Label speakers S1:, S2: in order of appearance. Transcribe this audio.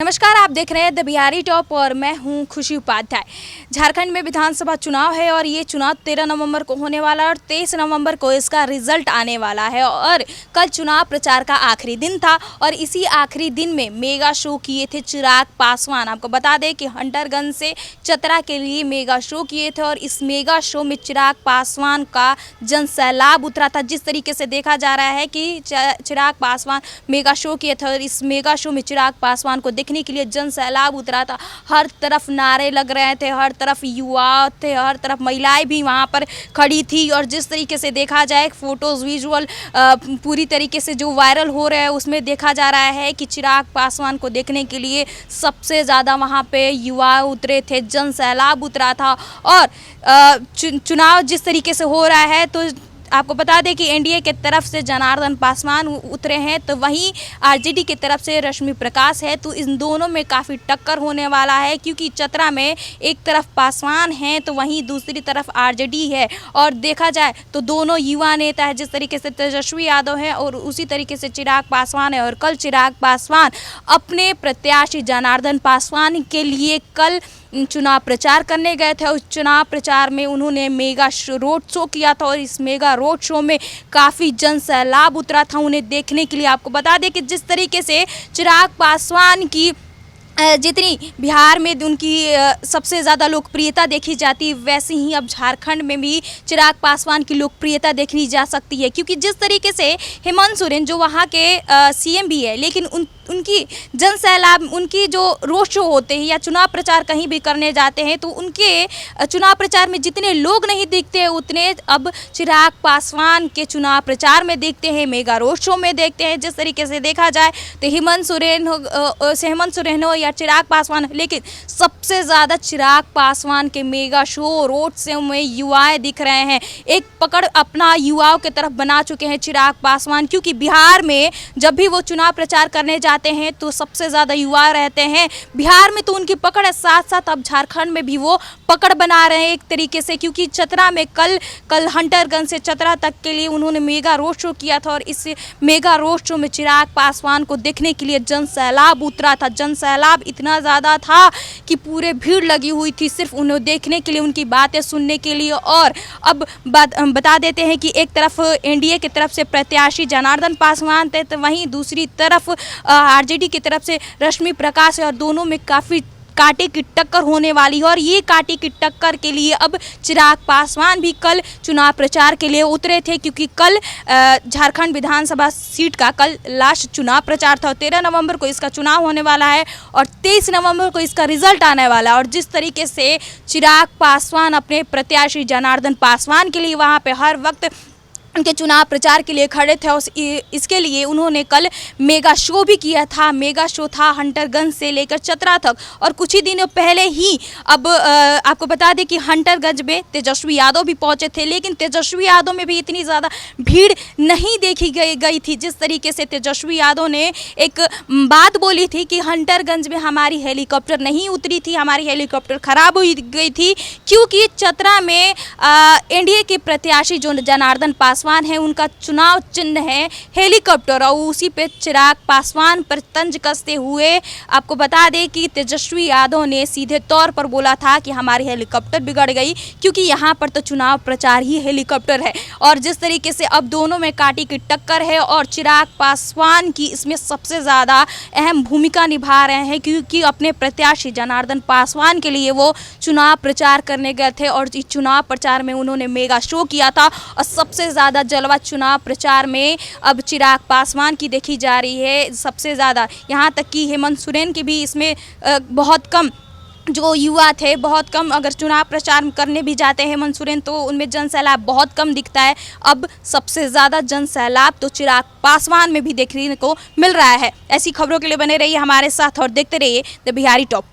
S1: नमस्कार, आप देख रहे हैं द बिहारी टॉप और मैं हूं खुशी उपाध्याय। झारखंड में विधानसभा चुनाव है और ये चुनाव 13 नवंबर को होने वाला है और 23 नवंबर को इसका रिजल्ट आने वाला है। और कल चुनाव प्रचार का आखिरी दिन था और इसी आखिरी दिन में मेगा शो किए थे चिराग पासवान। आपको बता दें कि हंटरगंज से चतरा के लिए मेगा शो किए थे और इस मेगा शो में चिराग पासवान का जन सैलाब उतरा था। जिस तरीके से देखा जा रहा है कि चिराग पासवान मेगा शो किए थे और इस मेगा शो में चिराग पासवान को देखने के लिए जन सैलाब उतरा था। हर तरफ नारे लग रहे थे, हर तरफ युवा थे, हर तरफ महिलाएं भी वहां पर खड़ी थी। और जिस तरीके से देखा जाए फोटोज विजुअल पूरी तरीके से जो वायरल हो रहे हैं उसमें देखा जा रहा है कि चिराग पासवान को देखने के लिए सबसे ज़्यादा वहां पे युवा उतरे थे, जन सैलाब उतरा था। और चुनाव जिस तरीके से हो रहा है तो आपको बता दें कि एनडीए के तरफ से जनार्दन पासवान उतरे हैं तो वहीं आरजेडी की तरफ से रश्मि प्रकाश है। तो इन दोनों में काफ़ी टक्कर होने वाला है क्योंकि चतरा में एक तरफ पासवान हैं तो वहीं दूसरी तरफ आरजेडी है। और देखा जाए तो दोनों युवा नेता है, जिस तरीके से तेजस्वी यादव है और उसी तरीके से चिराग पासवान है। और कल चिराग पासवान अपने प्रत्याशी जनार्दन पासवान के लिए कल चुनाव प्रचार करने गए थे। उस चुनाव प्रचार में उन्होंने मेगा रोड शो किया था और इस मेगा रोड शो में काफ़ी जन सैलाब उतरा था उन्हें देखने के लिए। आपको बता दें कि जिस तरीके से चिराग पासवान की जितनी बिहार में उनकी सबसे ज़्यादा लोकप्रियता देखी जाती वैसे ही अब झारखंड में भी चिराग पासवान की लोकप्रियता देखनी जा सकती है। क्योंकि जिस तरीके से हेमंत सोरेन जो वहाँ के सीएम भी है लेकिन उनकी जन सैलाब, उनकी जो रोड शो होते हैं या चुनाव प्रचार कहीं भी करने जाते हैं तो उनके चुनाव प्रचार में जितने लोग नहीं दिखते हैं उतने अब चिराग पासवान के चुनाव प्रचार में देखते हैं, मेगा रोड शो में देखते हैं। जिस तरीके से देखा जाए तो हेमंत सोरेन हो या चिराग पासवान, लेकिन सबसे ज़्यादा चिराग पासवान के मेगा शो रोड शो में युवाएं दिख रहे हैं। एक पकड़ अपना युवाओं की तरफ बना चुके हैं चिराग पासवान, क्योंकि बिहार में जब भी वो चुनाव प्रचार करने जाते हैं तो सबसे ज़्यादा युवा रहते हैं। बिहार में तो उनकी पकड़ है, साथ साथ अब झारखंड में भी वो पकड़ बना रहे हैं एक तरीके से। क्योंकि चतरा में कल हंटरगंज से चतरा तक के लिए उन्होंने मेगा रोड शो किया था और इस मेगा रोड शो में चिराग पासवान को देखने के लिए जन सैलाब उतरा था। जन सैलाब इतना ज़्यादा था कि पूरे भीड़ लगी हुई थी सिर्फ उन्हें देखने के लिए, उनकी बातें सुनने के लिए। और अब बता देते हैं कि एक तरफ एनडीए की तरफ से प्रत्याशी जनार्दन पासवान थे तो वहीं दूसरी तरफ आरजेडी की तरफ से रश्मि प्रकाश है और दोनों में काफ़ी कांटे की टक्कर होने वाली है। और ये कांटे की टक्कर के लिए अब चिराग पासवान भी कल चुनाव प्रचार के लिए उतरे थे, क्योंकि कल झारखंड विधानसभा सीट का कल लास्ट चुनाव प्रचार था। 13 नवंबर को इसका चुनाव होने वाला है और 23 नवंबर को इसका रिजल्ट आने वाला है। और जिस तरीके से चिराग पासवान अपने प्रत्याशी जनार्दन पासवान के लिए वहाँ पे हर वक्त उनके चुनाव प्रचार के लिए खड़े थे और इसके लिए उन्होंने कल मेगा शो भी किया था। मेगा शो था हंटरगंज से लेकर चतरा तक। और कुछ ही दिनों पहले ही अब आपको बता दें कि हंटरगंज में तेजस्वी यादव भी पहुंचे थे, लेकिन तेजस्वी यादव में भी इतनी ज़्यादा भीड़ नहीं देखी गई थी। जिस तरीके से तेजस्वी यादव ने एक बात बोली थी कि हंटरगंज में हमारी हेलीकॉप्टर नहीं उतरी थी, हमारी हेलीकॉप्टर ख़राब हो गई थी, क्योंकि चतरा में एनडीए के प्रत्याशी जो जनार्दन पासवान है उनका चुनाव चिन्ह है हेलीकॉप्टर और उसी पे चिराग पासवान पर तंज कसते हुए आपको बता दें कि तेजस्वी यादव ने सीधे तौर पर बोला था कि हमारी हेलीकॉप्टर बिगड़ गई, क्योंकि यहाँ पर तो चुनाव प्रचार ही हेलीकॉप्टर है। और जिस तरीके से अब दोनों में कांटे की टक्कर है और चिराग पासवान की इसमें सबसे ज़्यादा अहम भूमिका निभा रहे हैं, क्योंकि अपने प्रत्याशी जनार्दन पासवान के लिए वो चुनाव प्रचार करने गए थे और इस चुनाव प्रचार में उन्होंने मेगा शो किया था। और सबसे ज़्यादा जलवा चुनाव प्रचार में अब चिराग पासवान की देखी जा रही है सबसे ज़्यादा। यहाँ तक कि हेमंत सोरेन की भी इसमें बहुत कम जो युवा थे, बहुत कम अगर चुनाव प्रचार करने भी जाते हैं हेमंत सोरेन तो उनमें जन सैलाब बहुत कम दिखता है। अब सबसे ज़्यादा जन सैलाब तो चिराग पासवान में भी देखने को मिल रहा है। ऐसी खबरों के लिए बने रहिए हमारे साथ और देखते रहिए द बिहारी टॉप।